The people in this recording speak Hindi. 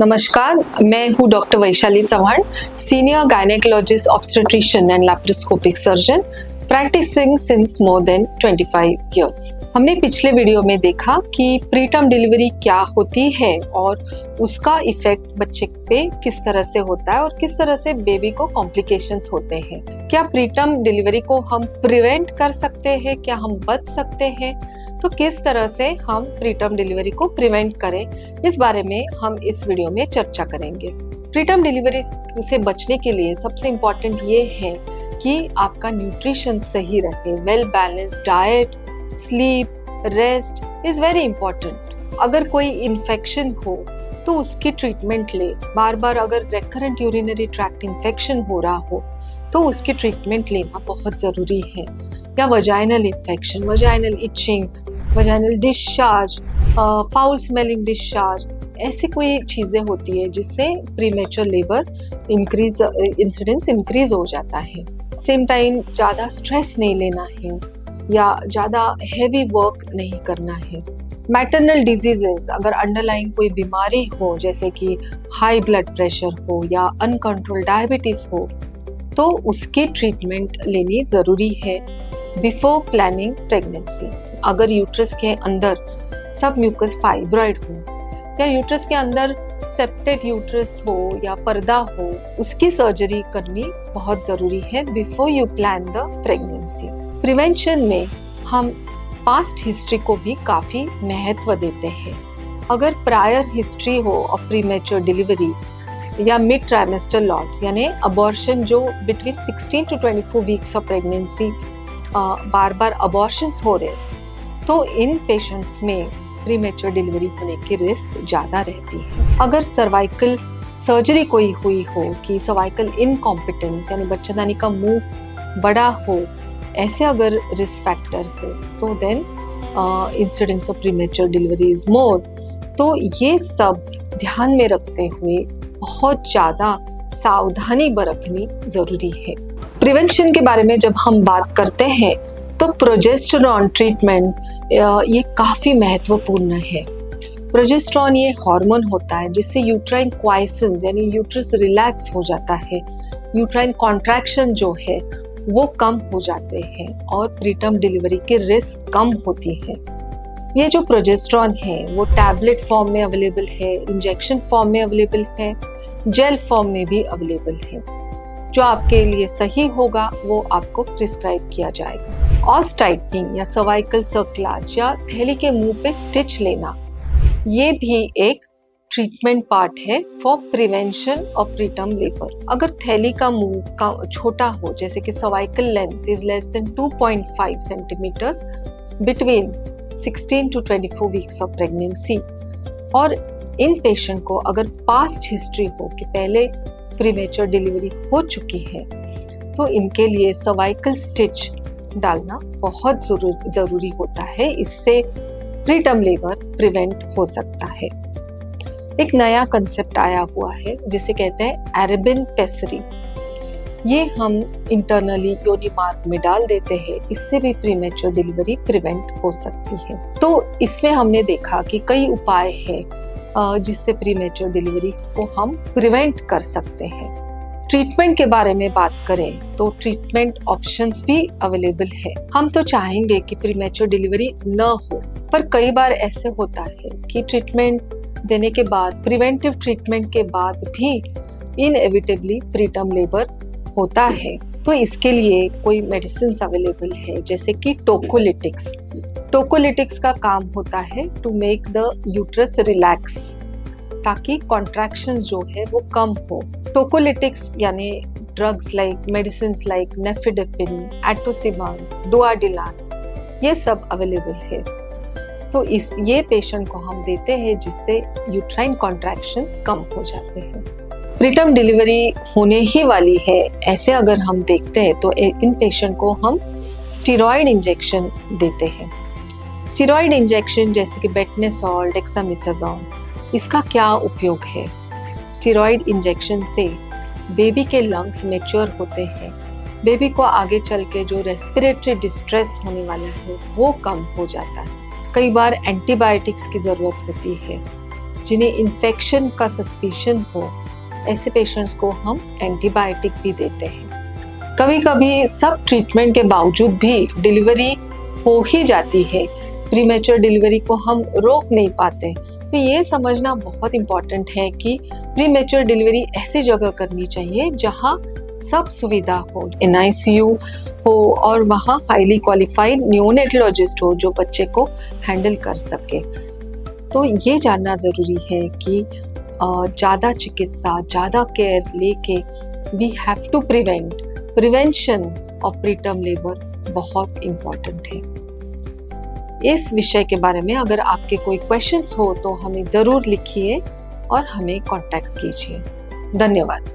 नमस्कार, मैं हूँ doctor Vaishali Chauhan, senior gynaecologist obstetrician and laparoscopic surgeon, practising since more than 25 years. हमने पिछले वीडियो में देखा कि प्रीटर्म डिलीवरी क्या होती है और उसका इफेक्ट बच्चे पे किस तरह से होता है और किस तरह से बेबी को कॉम्प्लिकेशंस होते हैं। क्या प्रीटर्म डिलीवरी को हम प्रिवेंट कर सकते हैं, क्या हम बच सकते हैं, तो किस तरह से हम प्रीटर्म डिलीवरी को प्रिवेंट करें, इस बारे में हम इस वीडियो में चर्चा करेंगे। प्रीटर्म डिलीवरी से बचने के लिए सबसे इम्पोर्टेंट ये है कि आपका न्यूट्रिशन सही रहे। Well balanced diet, sleep, rest is very important. अगर कोई इन्फेक्शन हो तो उसकी ट्रीटमेंट ले। बार बार अगर रेकरेंट यूरिनरी ट्रैक्ट इन्फेक्शन हो रहा हो तो उसकी ट्रीटमेंट लेना बहुत ज़रूरी है। या vaginal infection, vaginal itching, vaginal discharge, foul smelling discharge, ऐसी कोई चीज़ें होती है जिससे प्रीमेच्योर लेबर इंसिडेंस इंक्रीज हो जाता है। सेम टाइम ज़्यादा स्ट्रेस नहीं लेना है या ज़्यादा हैवी वर्क नहीं करना है। मैटरनल डिजीजेस, अगर अंडरलाइन कोई बीमारी हो जैसे कि हाई ब्लड प्रेशर हो या अनकंट्रोल्ड डायबिटीज़ हो तो उसकी ट्रीटमेंट लेनी ज़रूरी है बिफोर प्लानिंग प्रेगनेंसी। अगर यूट्रस के अंदर सब म्यूकस फाइब्रॉइड हो या यूट्रस के अंदर सेप्टेड यूट्रस हो या पर्दा हो, उसकी सर्जरी करनी बहुत ज़रूरी है before you plan the pregnancy. Prevention में हम पास्ट हिस्ट्री को भी काफ़ी महत्व देते हैं। अगर प्रायर हिस्ट्री हो ऑफ प्रीमेच्योर डिलीवरी या मिड ट्राइमेस्टर लॉस यानी अबॉर्शन जो between 16 to 24 weeks of pregnancy bar bar abortions हो रहे, तो इन पेशेंट्स में प्रीमेच्योर डिलीवरी होने की रिस्क ज़्यादा रहती है। अगर सर्वाइकल सर्जरी कोई हुई हो कि सर्वाइकल इनकॉम्पिटेंस यानी बच्चेदानी का मुंह बड़ा हो, ऐसे अगर रिस्क फैक्टर हो तो then incidence of premature delivery is more. तो ये सब ध्यान में रखते हुए बहुत ज़्यादा सावधानी बरतनी ज़रूरी है। प्रिवेंशन के बारे में जब हम बात करते हैं तो प्रोजेस्टेरॉन ट्रीटमेंट ये काफ़ी महत्वपूर्ण है। प्रोजेस्टेरॉन ये हार्मोन होता है जिससे यूट्राइन क्वाइसेंस यानी यूट्रस रिलैक्स हो जाता है, यूट्राइन कॉन्ट्रैक्शन जो है वो कम हो जाते हैं और प्रीटर्म डिलीवरी की रिस्क कम होती है। ये जो प्रोजेस्टेरॉन है वो टैबलेट फॉर्म में अवेलेबल है, इंजेक्शन फॉर्म में अवेलेबल है, जेल फॉर्म में भी अवेलेबल है। जो आपके लिए सही होगा वो आपको प्रिस्क्राइब किया जाएगा। ऑस टाइटनिंग या सर्वाइकल सर्क्लाज या थैली के मुंह पे स्टिच लेना, ये भी एक ट्रीटमेंट पार्ट है for prevention of preterm labour. अगर थैली का मुंह का छोटा हो जैसे कि cervical length is less than 2.5 centimetres between 16 to 24 weeks of pregnancy और इन पेशेंट को अगर पास्ट हिस्ट्री हो कि पहले प्रीमेच्योर डिलीवरी हो चुकी है तो इनके लिए सर्वाइकल स्टिच डालना बहुत ज़रूरी होता है। इससे प्रीटर्म लेबर प्रिवेंट हो सकता है। एक नया कंसेप्ट आया हुआ है जिसे कहते हैं एरेबिन पेसरी। ये हम इंटरनली योनि मार्ग में डाल देते हैं, इससे भी प्रीमेच्योर डिलीवरी प्रिवेंट हो सकती है। तो इसमें हमने देखा कि कई उपाय हैं जिससे प्रीमेच्योर डिलीवरी को हम प्रिवेंट कर सकते हैं। ट्रीटमेंट के बारे में बात करें तो ट्रीटमेंट ऑप्शंस भी अवेलेबल है। हम तो चाहेंगे कि प्रीमेच्योर डिलीवरी न हो, पर कई बार ऐसे होता है कि ट्रीटमेंट देने के बाद, प्रिवेंटिव ट्रीटमेंट के बाद भी इनएविटेबली प्रीटर्म लेबर होता है। तो इसके लिए कोई मेडिसिन अवेलेबल है जैसे कि टोकोलिटिक्स। टोकोलिटिक्स का काम होता है to make the uterus relax ताकि कॉन्ट्रैक्शंस जो है वो कम हो। टोकोलिटिक्स यानी drugs like medicines like nifedipine, atosiban, Duvadilan, ये सब अवेलेबल है। तो ये पेशेंट को हम देते हैं जिससे यूट्राइन कॉन्ट्रैक्शंस कम हो जाते हैं। प्रीटर्म डिलीवरी होने ही वाली है ऐसे अगर हम देखते हैं तो इन पेशेंट को हम स्टेरॉइड इंजेक्शन देते हैं। स्टेरॉइड इंजेक्शन जैसे कि बेटनेसोल, डेक्सामेथासोन, इसका क्या उपयोग है? स्टेरॉइड इंजेक्शन से बेबी के लंग्स मैच्योर होते हैं, बेबी को आगे चल के जो रेस्पिरेटरी डिस्ट्रेस होने वाला है वो कम हो जाता है। कई बार एंटीबायोटिक्स की ज़रूरत होती है, जिन्हें इन्फेक्शन का सस्पिशन हो, ऐसे पेशेंट्स को हम एंटीबायोटिक भी देते हैं। कभी कभी सब ट्रीटमेंट के बावजूद भी डिलीवरी हो ही जाती है, प्रीमेच्योर डिलीवरी को हम रोक नहीं पाते। तो ये समझना बहुत इम्पॉर्टेंट है कि प्रीमेच्योर डिलीवरी ऐसी जगह करनी चाहिए जहाँ सब सुविधा हो, NICU हो और वहाँ हाईली क्वालिफाइड न्यूनेटोलॉजिस्ट हो जो बच्चे को हैंडल कर सके। तो ये जानना ज़रूरी है कि ज़्यादा चिकित्सा, ज़्यादा केयर लेके we have to prevention of preterm labour बहुत इम्पॉर्टेंट है। इस विषय के बारे में अगर आपके कोई क्वेश्चंस हो तो हमें ज़रूर लिखिए और हमें कांटेक्ट कीजिए। धन्यवाद।